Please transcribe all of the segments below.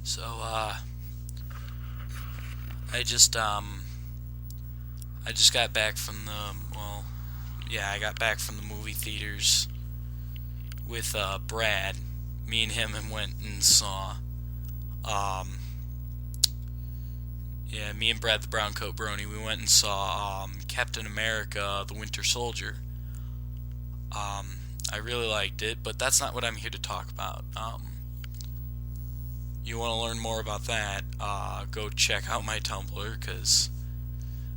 So, I just, I just got back from I got back from the movie theaters with, Brad. Me and him and went and saw, um, me and Brad the Brown Coat Brony, we went and saw, Captain America, the Winter Soldier. I really liked it, but that's not what I'm here to talk about. You want to learn more about that, go check out my Tumblr, because,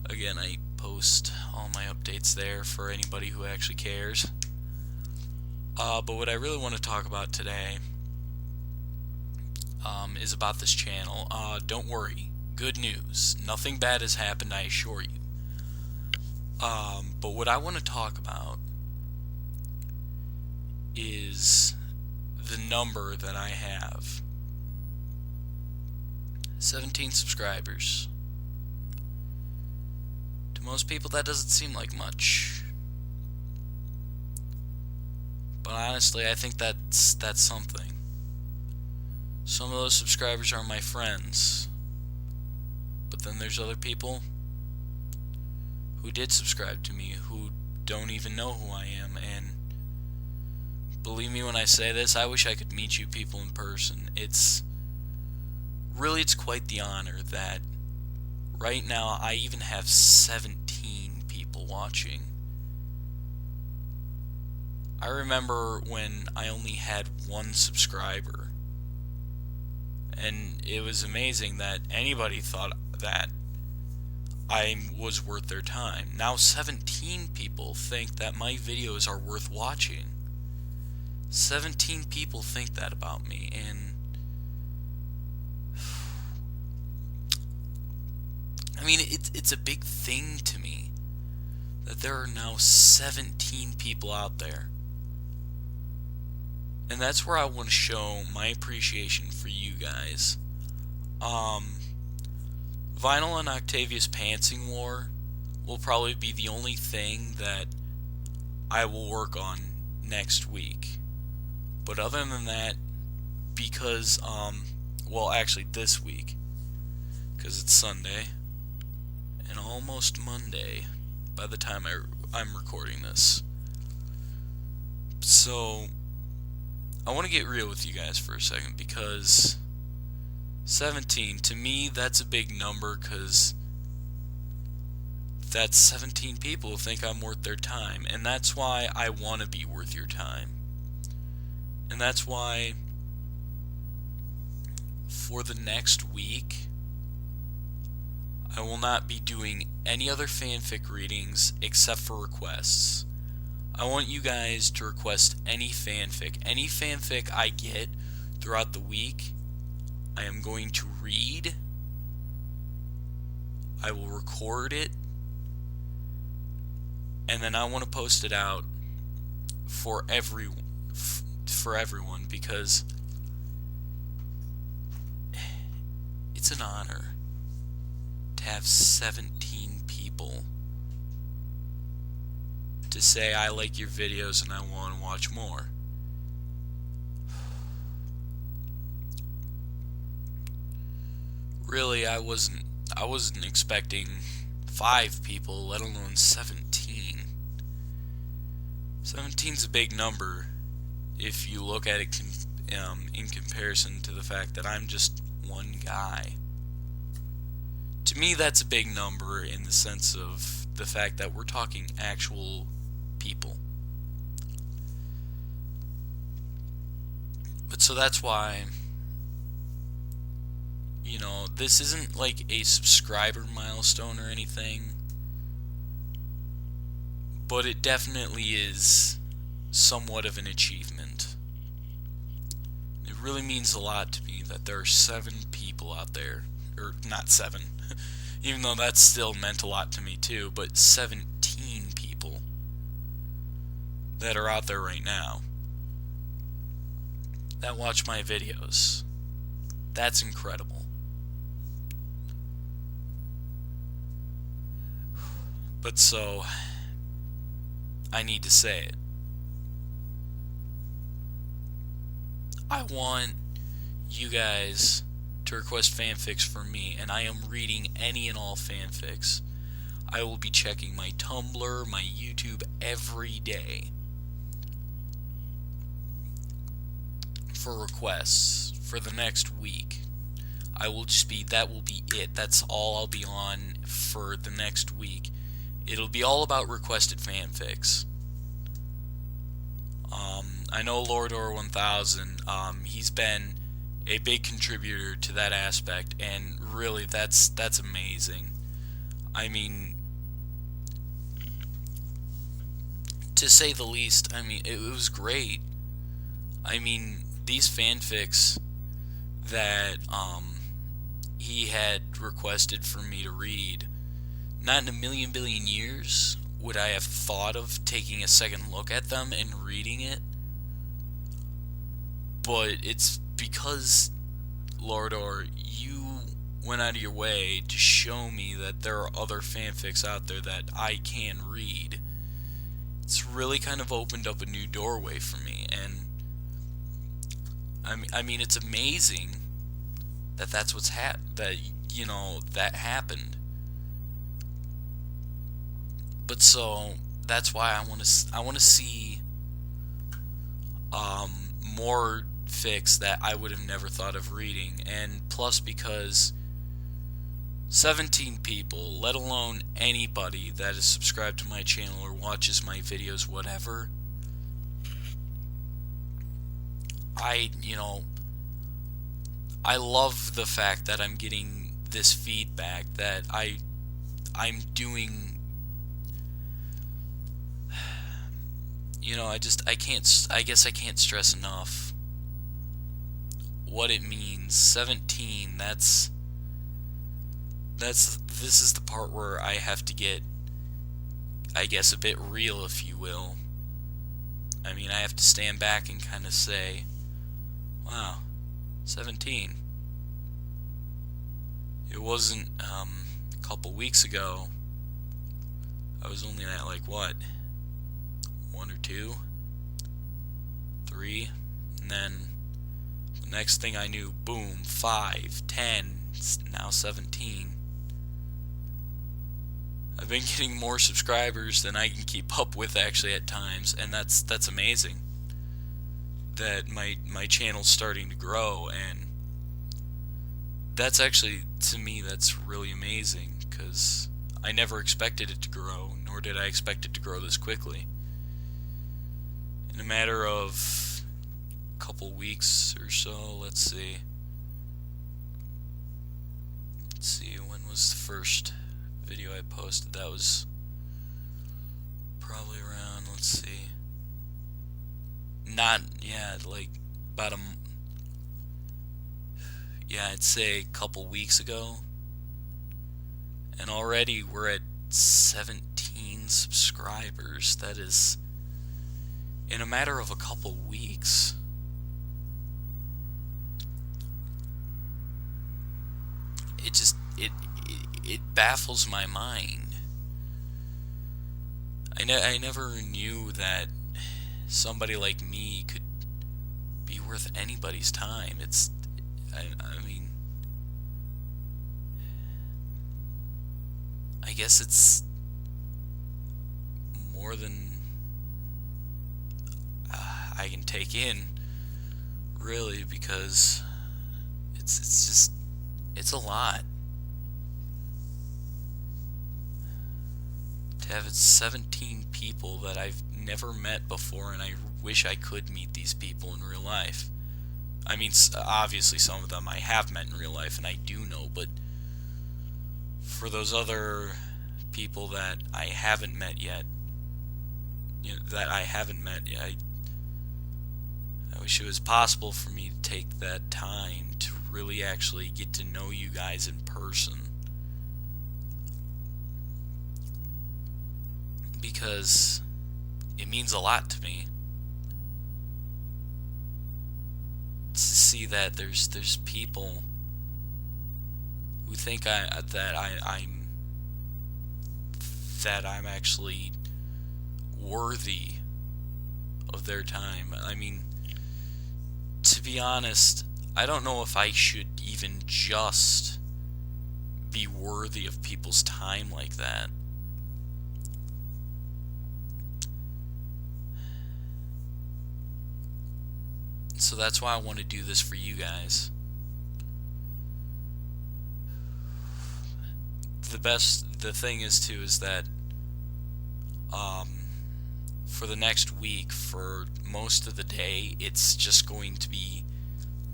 again, I post all my updates there for anybody who actually cares. But what I really want to talk about today is about this channel. Don't worry, good news. Nothing bad has happened, I assure you. But what I want to talk about is the number that I have. 17 subscribers. To most people, that doesn't seem like much. But honestly, I think that's something. Some of those subscribers are my friends. But then there's other people who did subscribe to me who don't even know who I am. And believe me when I say this, I wish I could meet you people in person. It's quite the honor that right now I even have 17 people watching. I remember when I only had one subscriber, and it was amazing that anybody thought that I was worth their time. Now 17 people think that my videos are worth watching. 17 people think that about me, and I mean, it's a big thing to me that there are now 17 people out there. And that's where I want to show my appreciation for you guys. Vinyl and Octavia's Pantsing War will probably be the only thing that I will work on next week. But other than that, because, actually this week, because it's Sunday, and almost Monday by the time I'm recording this. So, I want to get real with you guys for a second, because 17, to me, that's a big number, because that's 17 people who think I'm worth their time, and that's why I want to be worth your time. And that's why, for the next week, I will not be doing any other fanfic readings except for requests. I want you guys to request any fanfic. Any fanfic I get throughout the week, I am going to read. I will record it. And then I want to post it out for everyone, because it's an honor to have 17 people to say I like your videos and I want to watch more. Really, I wasn't expecting 5 people, let alone 17. 17's a big number if you look at it in comparison to the fact that I'm just one guy. To me, that's a big number in the sense of the fact that we're talking actual people. But so that's why, this isn't like a subscriber milestone or anything, but it definitely is somewhat of an achievement. It really means a lot to me that there are 7 people out there, or not 7, even though that still meant a lot to me too, but 17 people that are out there right now that watch my videos. That's incredible. But so, I need to say it. I want you guys to request fanfics for me, and I am reading any and all fanfics. I will be checking my Tumblr, my YouTube every day for requests for the next week. That will be it. That's all I'll be on for the next week. It'll be all about requested fanfics. I know Lordor 1000, he's been a big contributor to that aspect, and really, that's amazing. I mean, to say the least, I mean, it was great. I mean, these fanfics that he had requested for me to read, not in a million billion years would I have thought of taking a second look at them and reading it. But it's because, Lordor, you went out of your way to show me that there are other fanfics out there that I can read. It's really kind of opened up a new doorway for me, and I mean, it's amazing that that's what's that happened. But so that's why I want to see more fics that I would have never thought of reading, and plus because 17 people, let alone anybody that is subscribed to my channel or watches my videos, whatever, I love the fact that I'm getting this feedback, that I'm doing, I guess I can't stress enough what it means. 17, this is the part where I have to get, I guess, a bit real, if you will. I mean, I have to stand back and kind of say, wow, 17. It wasn't, a couple weeks ago, I was only at, 1 or 2, 3, and then the next thing I knew, boom, 5, 10, now 17. I've been getting more subscribers than I can keep up with, actually, at times, and that's amazing. That my channel's starting to grow, and that's actually, to me, that's really amazing, because I never expected it to grow, nor did I expect it to grow this quickly. In a matter of a couple weeks or so, let's see, when was the first video I posted? That was probably around, I'd say a couple weeks ago, and already we're at 17 subscribers. That is in a matter of a couple weeks. It baffles my mind. I never knew that somebody like me could be worth anybody's time. I mean, I guess it's more than I can take in, really, because it's a lot. To have 17 people that I've never met before, and I wish I could meet these people in real life. I mean, obviously some of them I have met in real life, and I do know, but for those other people that I haven't met yet, I wish it was possible for me to take that time to really actually get to know you guys in person. Because it means a lot to me to see that there's people who think I'm actually worthy of their time. I mean, to be honest, I don't know if I should even just be worthy of people's time like that. So that's why I want to do this for you guys. The thing is too is that for the next week, for most of the day, it's just going to be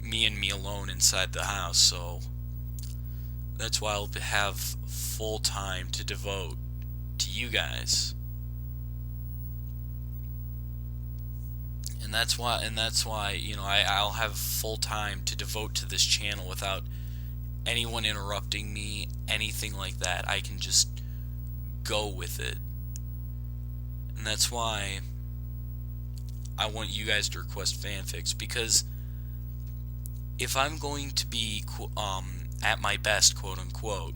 me and me alone inside the house. So that's why I'll have full time to devote to you guys. And that's why I'll have full time to devote to this channel without anyone interrupting me, anything like that. I can just go with it. And that's why I want you guys to request fanfics, because if I'm going to be at my best, quote unquote,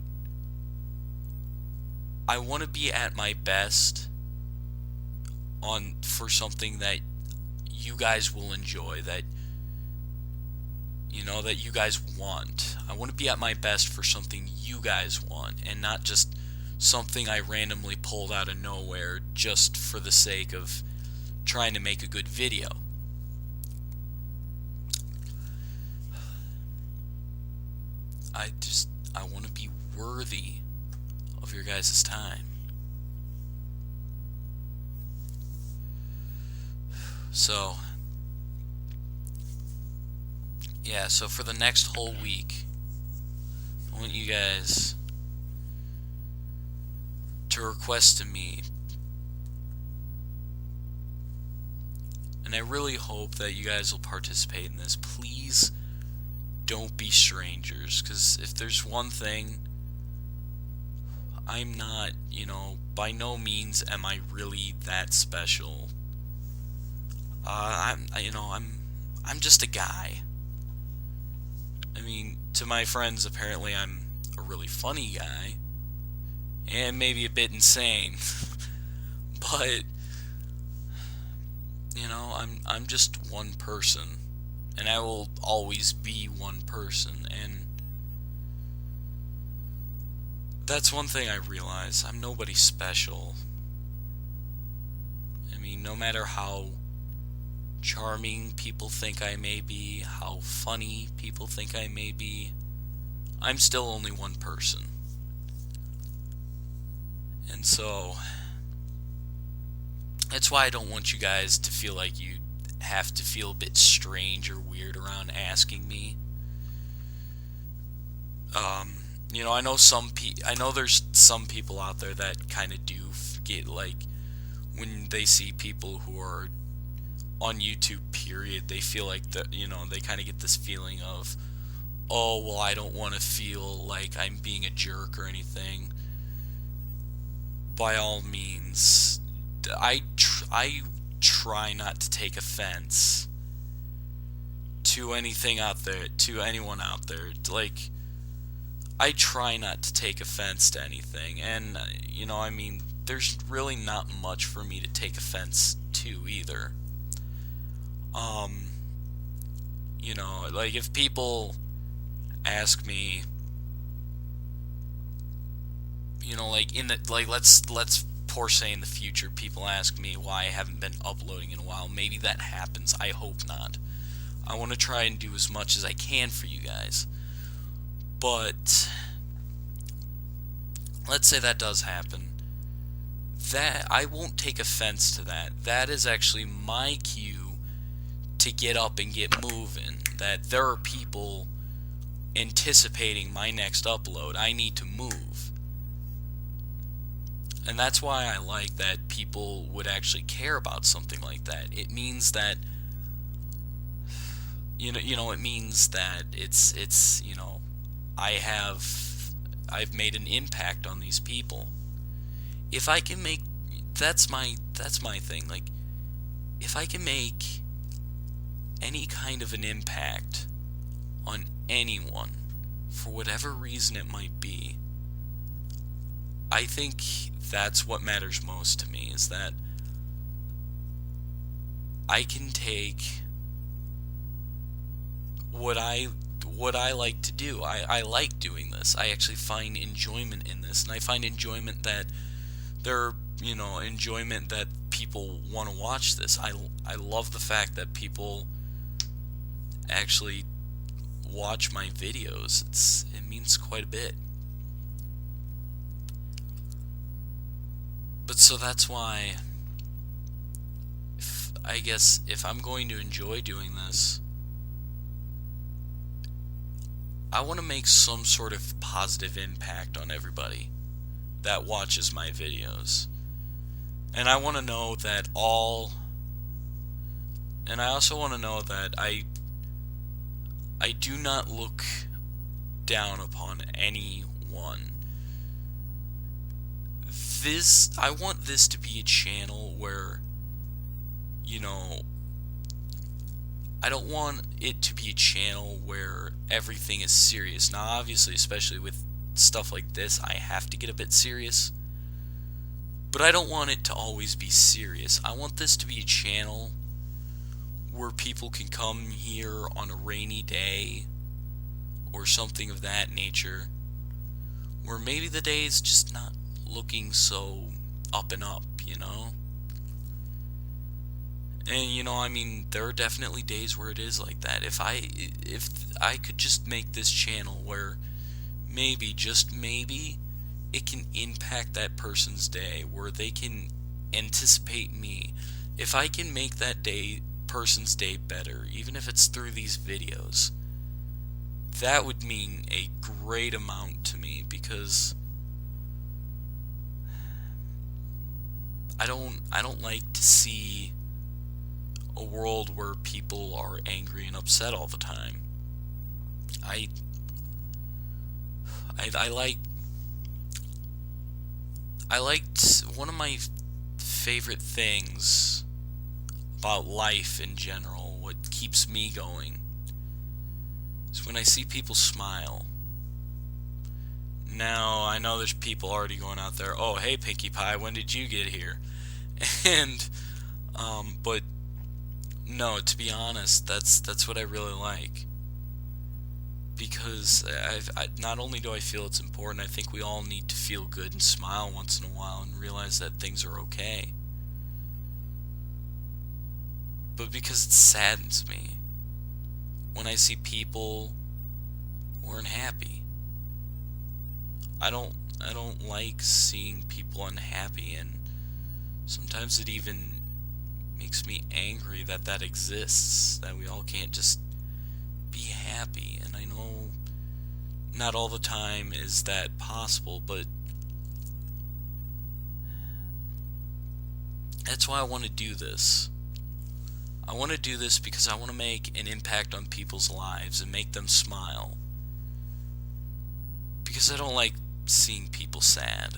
I want to be at my best for something that you guys will enjoy, that that you guys want. I want to be at my best for something you guys want, and not just something I randomly pulled out of nowhere just for the sake of trying to make a good video. I want to be worthy of your guys' time. So, yeah, so for the next whole week, I want you guys to request to me. And I really hope that you guys will participate in this. Please don't be strangers, because if there's one thing, I'm not, by no means am I really that special. I'm just a guy. I mean, to my friends, apparently I'm a really funny guy, and maybe a bit insane, but I'm just one person, and I will always be one person. And that's one thing I realize: I'm nobody special. I mean, no matter how charming people think I may be, how funny people think I may be, I'm still only one person. And so that's why I don't want you guys to feel like you have to feel a bit strange or weird around asking me. I know there's some people out there that kind of do get, like, when they see people who are on YouTube, period, they feel like they kind of get this feeling of, oh, well, I don't want to feel like I'm being a jerk or anything. By all means, I try not to take offense to anything out there, to anyone out there. Like, I try not to take offense to anything, and there's really not much for me to take offense to either. Like, if people ask me, let's pour say in the future, people ask me why I haven't been uploading in a while. Maybe that happens. I hope not. I want to try and do as much as I can for you guys. But let's say that does happen. That I won't take offense to that. That is actually my cue to get up and get moving. That there are people anticipating my next upload. I need to move. And that's why I like that people would actually care about something like that. It means that it means that it's I've made an impact on these people. If I can make that's my thing. Like, if I can make any kind of an impact on anyone, for whatever reason it might be, I think that's what matters most to me, is that I can take what I like to do. I like doing this. I actually find enjoyment in this, and I find enjoyment that enjoyment that people want to watch this. I love the fact that people actually watch my videos. It means quite a bit. But so that's why, I guess if I'm going to enjoy doing this, I want to make some sort of positive impact on everybody that watches my videos. And I want to know that and I also want to know that I do not look down upon anyone. I want this to be a channel where, I don't want it to be a channel where everything is serious. Now, obviously, especially with stuff like this, I have to get a bit serious. But I don't want it to always be serious. I want this to be a channel where people can come here on a rainy day or something of that nature, where maybe the day is just not looking so up and up, And there are definitely days where it is like that. If I could just make this channel where maybe, just maybe, it can impact that person's day, where they can anticipate me. If I can make that person's day better, even if it's through these videos, that would mean a great amount to me, because I don't like to see a world where people are angry and upset all the time. I liked one of my favorite things about life in general, what keeps me going, is when I see people smile. Now, I know there's people already going out there, oh, hey, Pinkie Pie, when did you get here? And, but, no, to be honest, that's what I really like. Because not only do I feel it's important, I think we all need to feel good and smile once in a while and realize that things are okay. But because it saddens me when I see people who aren't happy. I don't like seeing people unhappy, and sometimes it even makes me angry that exists, that we all can't just be happy. And I know not all the time is that possible, but that's why I want to do this. I want to do this because I want to make an impact on people's lives and make them smile. Because I don't like seeing people sad.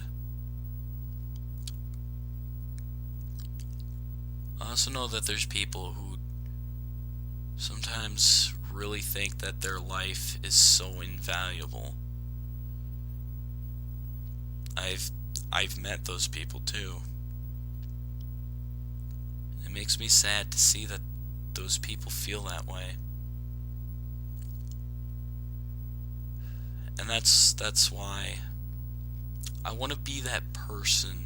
I also know that there's people who sometimes really think that their life is so invaluable. I've met those people too. It makes me sad to see that those people feel that way. And that's why I want to be that person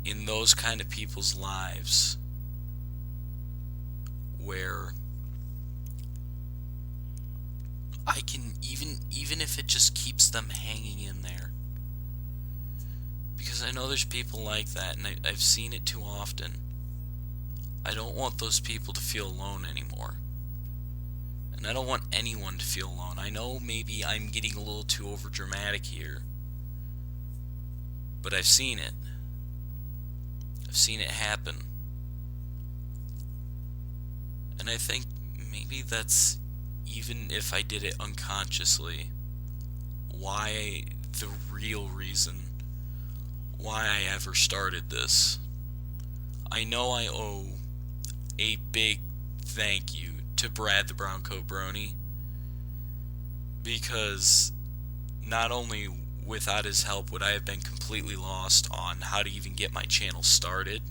in those kind of people's lives where I can, even if it just keeps them hanging in there. Because I know there's people like that, and I've seen it too often. I don't want those people to feel alone anymore. And I don't want anyone to feel alone. I know maybe I'm getting a little too overdramatic here, but I've seen it. I've seen it happen. And I think maybe that's, even if I did it unconsciously, the real reason why I ever started this. I know I owe a big thank you to Brad the Brown Coat Brony, because not only without his help would I have been completely lost on how to even get my channel started,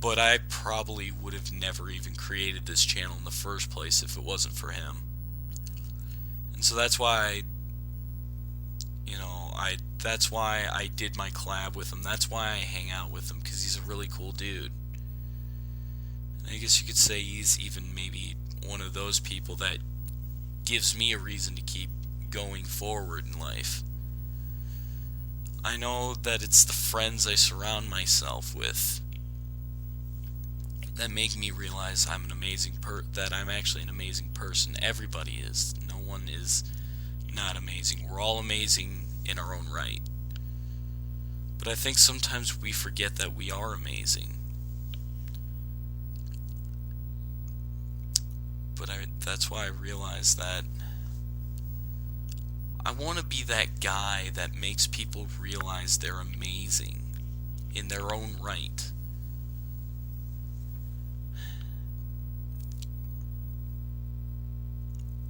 But I probably would have never even created this channel in the first place if it wasn't for him. And so that's why, that's why I did my collab with him. That's why I hang out with him, because he's a really cool dude. And I guess you could say he's even maybe one of those people that gives me a reason to keep going forward in life. I know that it's the friends I surround myself with that make me realize I'm that I'm actually an amazing person. Everybody is. No one is not amazing. We're all amazing in our own right. But I think sometimes we forget that we are amazing. But that's why I realized that I want to be that guy that makes people realize they're amazing in their own right.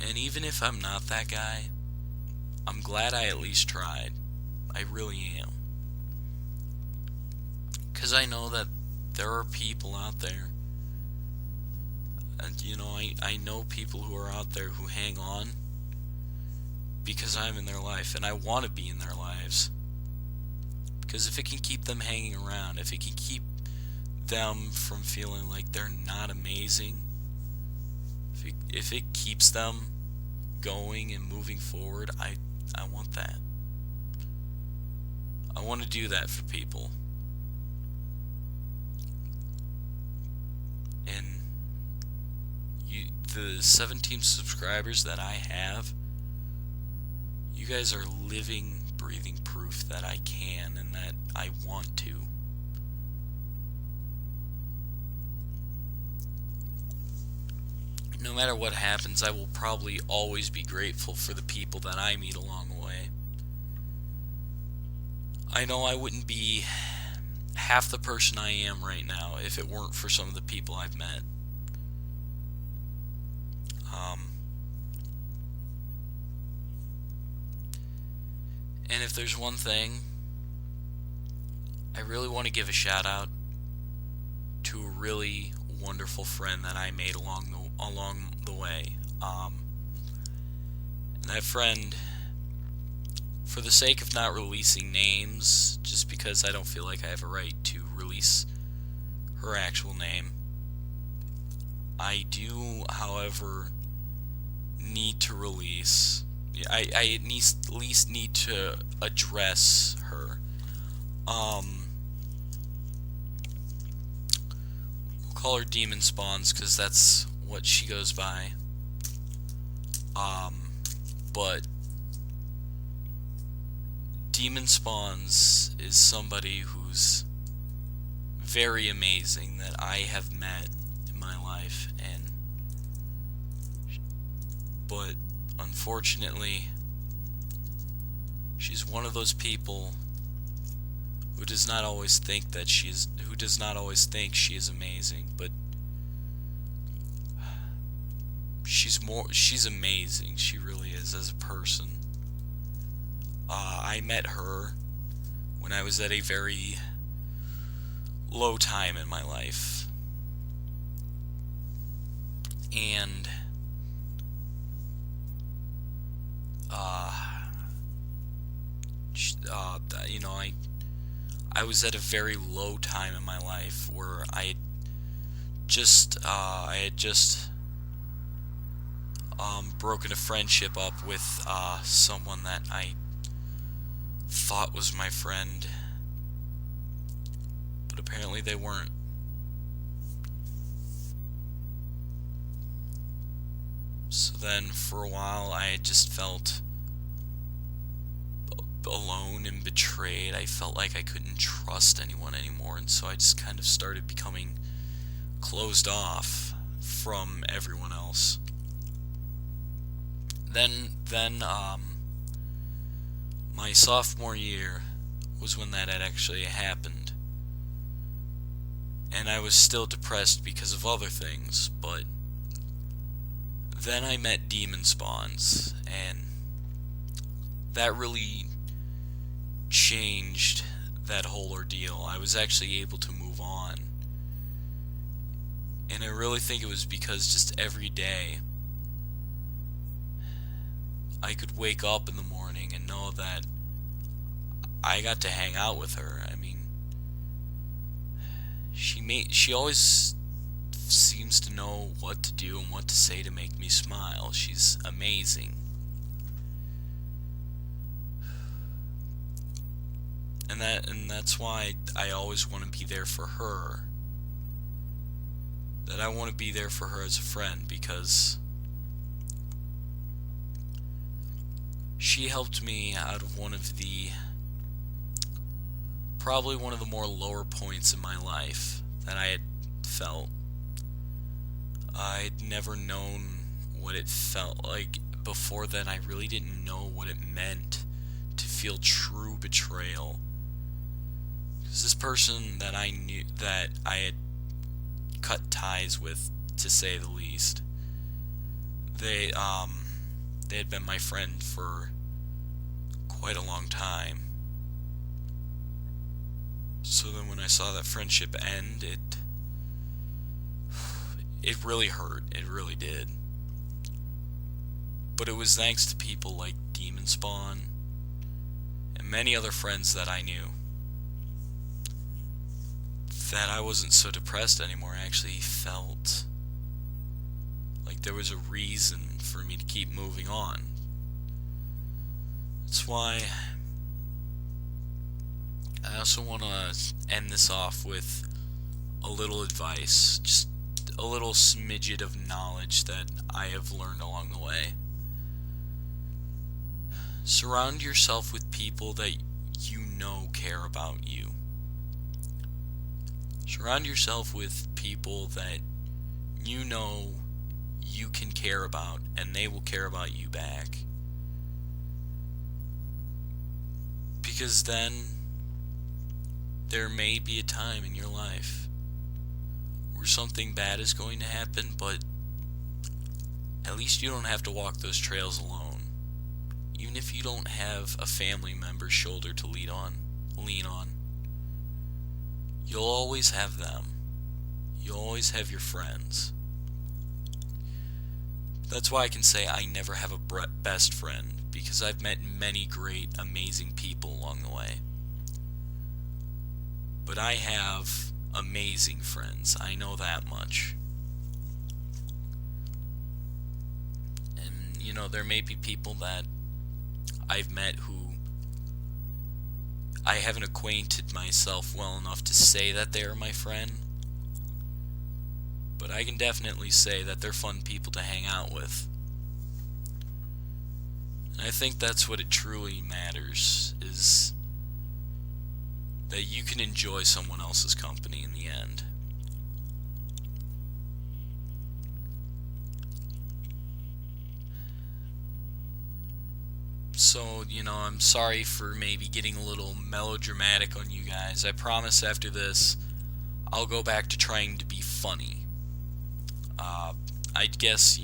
And even if I'm not that guy, I'm glad I at least tried. I really am. Because I know that there are people out there, and I know people who are out there who hang on because I'm in their life, and I want to be in their lives. Because if it can keep them hanging around, if it can keep them from feeling like they're not amazing, if it keeps them going and moving forward, I want that. I want to do that for people. And the 17 subscribers that I have, you guys are living, breathing proof that I can and that I want to. No matter what happens, I will probably always be grateful for the people that I meet along the way. I know I wouldn't be half the person I am right now if it weren't for some of the people I've met. And if there's one thing, I really want to give a shout out to a really wonderful friend that I made along the way. And that friend, for the sake of not releasing names, just because I don't feel like I have a right to release her actual name, I do, however, need to release. I at least need to address her. We'll call her Demon Spawns because that's what she goes by. But Demon Spawns is somebody who's very amazing that I have met in my life, but unfortunately, she's one of those people who does not always think she is amazing, but she's amazing. She really is as a person. I met her when I was at a very low time in my life, and I was at a very low time in my life where I had just broken a friendship up with someone that I thought was my friend, but apparently they weren't. So then for a while I had just felt alone and betrayed. I felt like I couldn't trust anyone anymore, and so I just kind of started becoming closed off from everyone else. Then my sophomore year was when that had actually happened, and I was still depressed because of other things, but then I met Demon Spawns, and that really changed that whole ordeal. I was actually able to move on And I really think it was because just every day I could wake up in the morning and know that I got to hang out with her. I mean, she always seems to know what to do and what to say to make me smile. She's amazing. And that's why I always want to be there for her. That I want to be there for her as a friend, because she helped me out of probably one of the more lower points in my life that I had felt. I'd never known what it felt like. Before then, I really didn't know what it meant to feel true betrayal. Because this person that I knew, that I had cut ties with, to say the least, they had been my friend for quite a long time. So then when I saw that friendship end, it really hurt. It really did. But it was thanks to people like Demon Spawn and many other friends that I knew that I wasn't so depressed anymore. I actually felt like there was a reason for me to keep moving on. That's why I also want to end this off with a little advice, just a little smidget of knowledge that I have learned along the way. Surround yourself with people that you know care about you. Surround yourself with people that you know you can care about, and they will care about you back. Because then there may be a time in your life where something bad is going to happen, but at least you don't have to walk those trails alone. Even if you don't have a family member's shoulder to lean on, you'll always have them. You'll always have your friends. That's why I can say I never have a best friend, because I've met many great, amazing people along the way. But I have amazing friends. I know that much. And, there may be people that I've met who I haven't acquainted myself well enough to say that they are my friend. But I can definitely say that they're fun people to hang out with. And I think that's what it truly matters, is that you can enjoy someone else's company in the end. So, I'm sorry for maybe getting a little melodramatic on you guys. I promise after this, I'll go back to trying to be funny. I guess,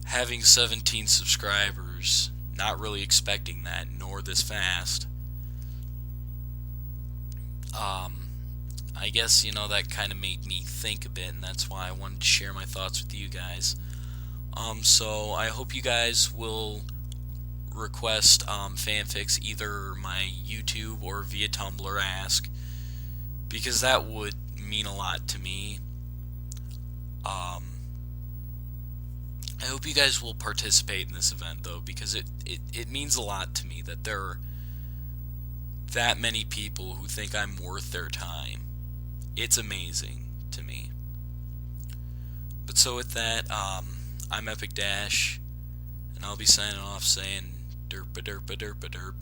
having 17 subscribers, not really expecting that, nor this fast. I guess, that kind of made me think a bit, and that's why I wanted to share my thoughts with you guys. So I hope you guys will request fanfics either my YouTube or via Tumblr Ask, because that would mean a lot to me. I hope you guys will participate in this event, though, because it means a lot to me that there are that many people who think I'm worth their time. It's amazing to me. But so with that, I'm Epic Dash, and I'll be signing off saying derpa derpa derpa derp.